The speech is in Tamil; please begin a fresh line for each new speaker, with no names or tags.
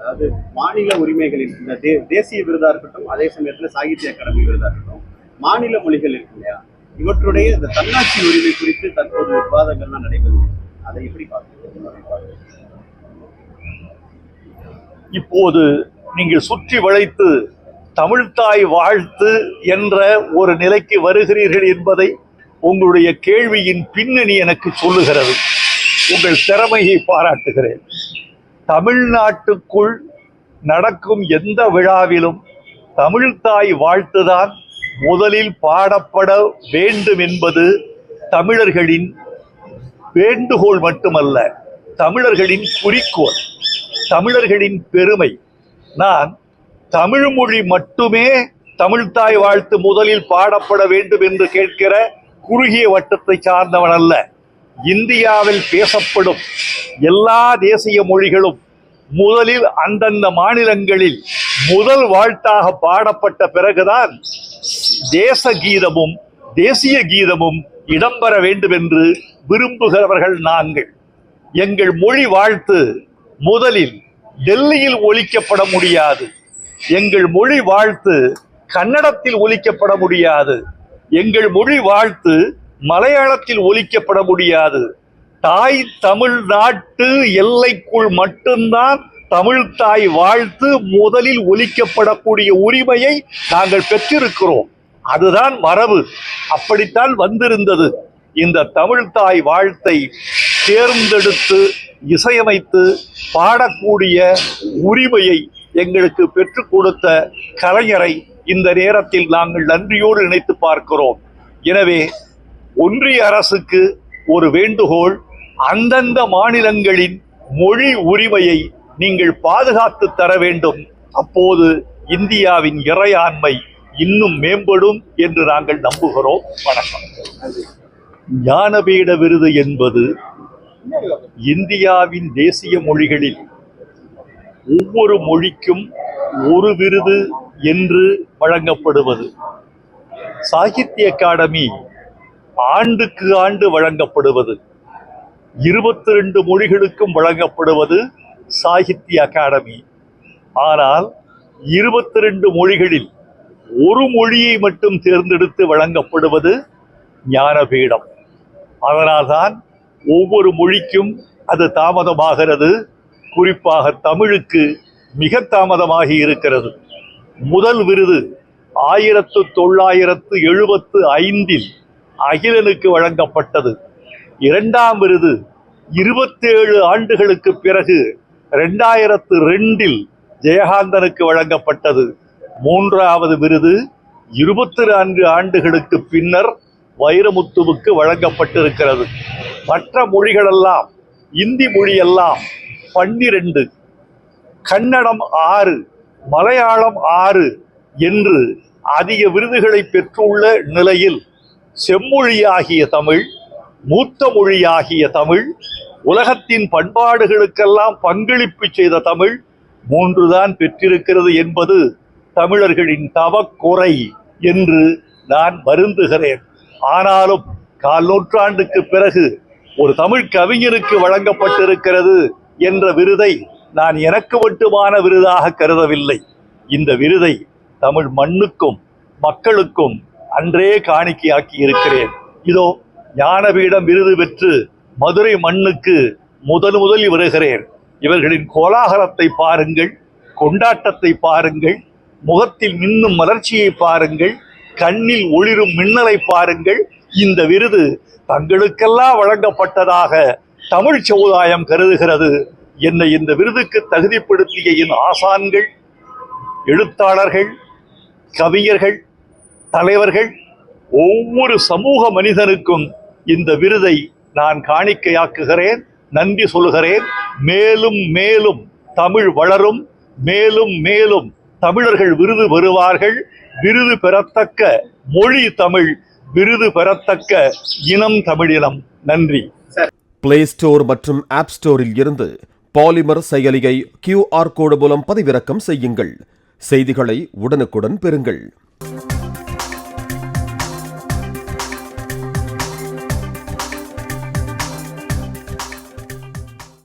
அதாவது மாநில உரிமைகளில் இந்த தேசிய விருதா இருக்கட்டும், அதே சமயத்துல சாகித்ய அகாடமி விருதா இருக்கட்டும், மாநில மொழிகள் இருக்கு இல்லையா, இவற்றுடைய இந்த தன்னாட்சி உரிமை குறித்து தற்போது விவாதங்கள்லாம் நடைபெறுது. அதை எப்படி பார்க்க?
இப்போது நீங்கள் சுற்றி வளைத்து தமிழ்த்தாய் வாழ்த்து என்ற ஒரு நிலைக்கு வருகிறீர்கள் என்பதை உங்களுடைய கேள்வியின் பின்னணி எனக்கு சொல்லுகிறது. உங்கள் திறமையை பாராட்டுகிறேன். தமிழ்நாட்டுக்குள் நடக்கும் எந்த விழாவிலும் தமிழ்த்தாய் வாழ்த்துதான் முதலில் பாடப்பட வேண்டும் என்பது தமிழர்களின் வேண்டுகோள் மட்டுமல்ல, தமிழர்களின் குறிக்கோள், தமிழர்களின் பெருமை. நான் தமிழ் மொழி மட்டுமே தமிழ்த்தாய் வாழ்த்து முதலில் பாடப்பட வேண்டும் என்று கேட்கிற குறுகிய வட்டத்தை சார்ந்தவன் அல்ல. இந்தியாவில் பேசப்படும் எல்லா தேசிய மொழிகளும் முதலில் அந்தந்த மாநிலங்களில் முதல் வாழ்த்தாக பாடப்பட்ட பிறகுதான் தேச கீதமும் தேசிய கீதமும் இடம்பெற வேண்டும் என்று விரும்புகிறவர்கள் நாங்கள். எங்கள் மொழி வாழ்த்து முதலில் டெல்லியில் ஒலிக்கப்பட முடியாது. எங்கள் மொழி வாழ்த்து கன்னடத்தில் ஒலிக்கப்பட முடியாது. எங்கள் மொழி வாழ்த்து மலையாளத்தில் ஒலிக்கப்பட முடியாது. தாய் தமிழ்நாட்டு எல்லைக்குள் மட்டும்தான் தமிழ்த்தாய் வாழ்த்து முதலில் ஒலிக்கப்படக்கூடிய உரிமையை நாங்கள் பெற்றிருக்கிறோம். அதுதான் மரபு, அப்படித்தான் வந்திருந்தது. இந்த தமிழ்த்தாய் வாழ்த்தை தேர்ந்தெடுத்து இசையமைத்து பாடக்கூடிய உரிமையை எங்களுக்கு பெற்றுக் கொடுத்த கலைஞரை இந்த நேரத்தில் நாங்கள் நன்றியோடு நினைத்து பார்க்கிறோம். எனவே ஒன்றிய அரசுக்கு ஒரு வேண்டுகோள், அந்தந்த மாநிலங்களின் மொழி உரிமையை நீங்கள் பாதுகாத்து தர வேண்டும். அப்போது இந்தியாவின் இறையாண்மை இன்னும் மேம்படும் என்று நாங்கள் நம்புகிறோம். வணக்கம். ஞானபீட விருது என்பது இந்தியாவின் தேசிய மொழிகளில் ஒவ்வொரு மொழிக்கும் ஒரு விருது என்று வழங்கப்படுவது. சாகித்ய அகாடமி ஆண்டுக்கு ஆண்டு வழங்கப்படுவது. 22 மொழிகளுக்கும் வழங்கப்படுவது சாகித்ய அகாடமி. ஆனால் 22 மொழிகளில் ஒரு மொழியை மட்டும் தேர்ந்தெடுத்து வழங்கப்படுவது ஞானபீடம். அதனால்தான் ஒவ்வொரு மொழிக்கும் அது தாமதமாகிறது. குறிப்பாக தமிழுக்கு மிக தாமதமாகி இருக்கிறது. முதல் விருது 1975 அகிலனுக்கு வழங்கப்பட்டது. இரண்டாம் விருது 27 ஆண்டுகளுக்கு பிறகு 2002 ஜெயகாந்தனுக்கு வழங்கப்பட்டது. மூன்றாவது விருது 24 ஆண்டுகளுக்கு பின்னர் வைரமுத்துவுக்கு வழங்கப்பட்டிருக்கிறது. மற்ற மொழிகளெல்லாம், இந்தி மொழியெல்லாம் 12, கன்னடம் 6, மலையாளம் 6 என்று அதிக விருதுகளை பெற்றுள்ள நிலையில் செம்மொழியாகிய தமிழ், மூத்த மொழியாகிய தமிழ், உலகத்தின் பண்பாடுகளுக்கெல்லாம் பங்களிப்பு செய்த தமிழ் 3 தான் பெற்றிருக்கிறது என்பது தமிழர்களின் தவக்குறை என்று நான் வருந்துகிறேன். ஆனாலும் 4 நூற்றாண்டுக்கு பிறகு ஒரு தமிழ் கவிஞருக்கு வழங்கப்பட்டிருக்கிறது என்ற விருதை நான் எனக்கு மட்டுமான விருதாக கருதவில்லை. இந்த விருதை தமிழ் மண்ணுக்கும் மக்களுக்கும் அன்றே காணிக்கையாக்கி இருக்கிறேன். இதோ ஞானபீடம் விருது பெற்று மதுரை மண்ணுக்கு முதலில் வருகிறேன். இவர்களின் கோலாகலத்தை பாருங்கள், கொண்டாட்டத்தை பாருங்கள், முகத்தில் மின்னும் மலர்ச்சியை பாருங்கள், கண்ணில் ஒளிரும் மின்னலை பாருங்கள். இந்த விருது தங்களுக்கெல்லாம் வழங்கப்பட்டதாக தமிழ் சமுதாயம் கருதுகிறது. என்னை இந்த விருதுக்கு தகுதிப்படுத்திய என் ஆசான்கள், எழுத்தாளர்கள், கவிஞர்கள், தலைவர்கள், ஒவ்வொரு சமூக மனிதனுக்கும் இந்த விருதை நான் காணிக்கையாக்குகிறேன், நன்றி சொல்கிறேன். மேலும் மேலும் தமிழ் வளரும், மேலும் மேலும் தமிழர்கள் விருது பெறுவார்கள். விருது பெறத்தக்க மொழி தமிழ், விருது பெறத்தக்க இனம் தமிழினம். நன்றி.
பிளே ஸ்டோர் மற்றும் ஆப் ஸ்டோரில் இருந்து பாலிமர் செயலியை QR கோடு மூலம் பதிவிறக்கம் செய்யுங்கள். செய்திகளை உடனுக்குடன் பெறுங்கள்.